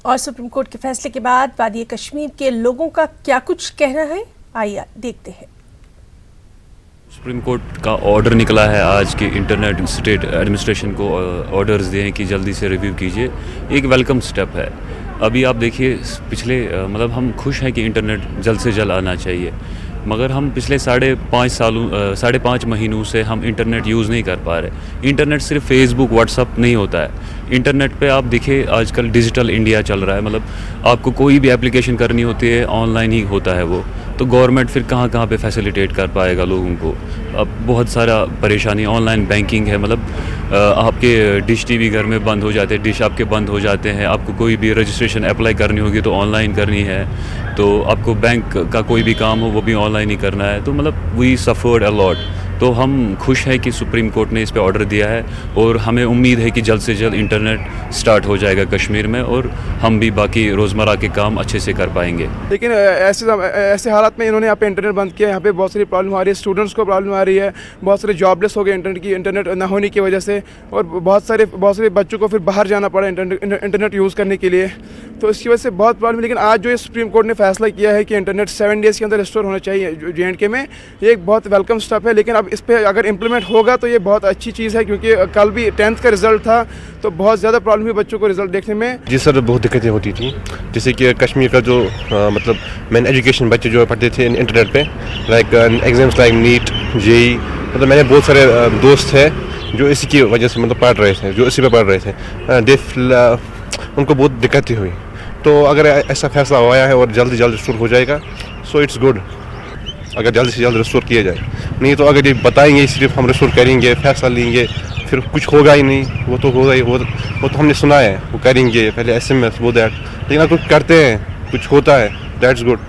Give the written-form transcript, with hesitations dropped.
اور supreme court کے فیصلے کے بعد وادی کشمیر کے لوگوں کا کیا کچھ کہنا ہے، آئیے دیکھتے ہیں۔ سپریم کورٹ کا آرڈر نکلا ہے آج کہ انٹرنیٹ اسٹیٹ ایڈمنسٹریشن کو آرڈرز دیں کہ جلدی سے ریویو کیجیے، ایک ویلکم سٹیپ ہے۔ ابھی آپ دیکھیے پچھلے ہم خوش ہیں کہ انٹرنیٹ جلد سے جلد آنا چاہیے، مگر ہم پچھلے 5.5 مہینوں سے ہم انٹرنیٹ یوز نہیں کر پا رہے۔ انٹرنیٹ صرف فیس بک واٹس اپ نہیں ہوتا ہے، انٹرنیٹ پہ آپ دیکھیں آج کل ڈیجیٹل انڈیا چل رہا ہے، آپ کو کوئی بھی اپلیکیشن کرنی ہوتی ہے آن لائن ہی ہوتا ہے وہ، تو گورنمنٹ پھر کہاں پہ فیسیلیٹیٹ کر پائے گا لوگوں کو۔ اب بہت سارا پریشانی آن لائن بینکنگ ہے، آپ کے ڈش ٹی وی گھر میں بند ہو جاتے ہیں، ڈش آپ کے بند ہو جاتے ہیں، آپ کو کوئی بھی رجسٹریشن اپلائی کرنی ہوگی تو آن لائن کرنی ہے، تو آپ کو بینک کا کوئی بھی کام ہو وہ بھی آن لائن ہی کرنا ہے، تو وی سفرڈ اے لاٹ۔ تو ہم خوش ہیں کہ سپریم کورٹ نے اس پہ آرڈر دیا ہے، اور ہمیں امید ہے کہ جلد سے جلد انٹرنیٹ سٹارٹ ہو جائے گا کشمیر میں، اور ہم بھی باقی روزمرہ کے کام اچھے سے کر پائیں گے۔ لیکن ایسے حالات میں انہوں نے یہاں پہ انٹرنیٹ بند کیا، یہاں پہ بہت ساری پرابلم آ رہی ہے، اسٹوڈنٹس کو پرابلم آ رہی ہے، بہت سارے جاب لیس ہو گئے انٹرنیٹ نہ ہونے کی وجہ سے، اور بہت سارے بچوں کو پھر باہر جانا پڑا انٹرنیٹ یوز کرنے کے لیے، تو اس کی وجہ سے بہت پرابلم۔ لیکن آج جو یہ سپریم کورٹ نے فیصلہ کیا ہے کہ انٹرنیٹ 7 ڈیز کے اندر ریسٹور ہونا چاہیے JNK میں، یہ ایک بہت ویلکم اسٹیپ ہے۔ لیکن اب اس پہ اگر امپلیمنٹ ہوگا تو یہ بہت اچھی چیز ہے، کیونکہ کل بھی 10th کا رزلٹ تھا تو بہت زیادہ پرابلم ہوئی بچوں کو رزلٹ دیکھنے میں۔ جی سر، بہت دقتیں ہوتی تھیں، جیسے کہ کشمیر کا جو مین ایجوکیشن بچے جو پڑھتے تھے انٹرنیٹ پہ، like exams like NEET JEE، میں نے بہت سارے دوست ہیں جو اسی کی وجہ سے پڑھ رہے تھے، جو اسی پہ پڑھ رہے تھے، ان کو بہت دقتیں ہوئی۔ تو اگر ایسا فیصلہ ہوا ہے اور جلد ریسٹور ہو جائے گا سو اٹس گڈ، اگر جلد سے جلد ریسٹور کیا جائے۔ نہیں تو اگر یہ بتائیں گے صرف ہم ریسٹور کریں گے، فیصلہ لیں گے، پھر کچھ ہوگا ہی نہیں، وہ تو ہوگا ہی، وہ تو ہم نے سنا ہے، وہ کریں گے پہلے SMS وہ دیٹ، لیکن اگر کچھ کرتے ہیں کچھ ہوتا ہے دیٹس گڈ۔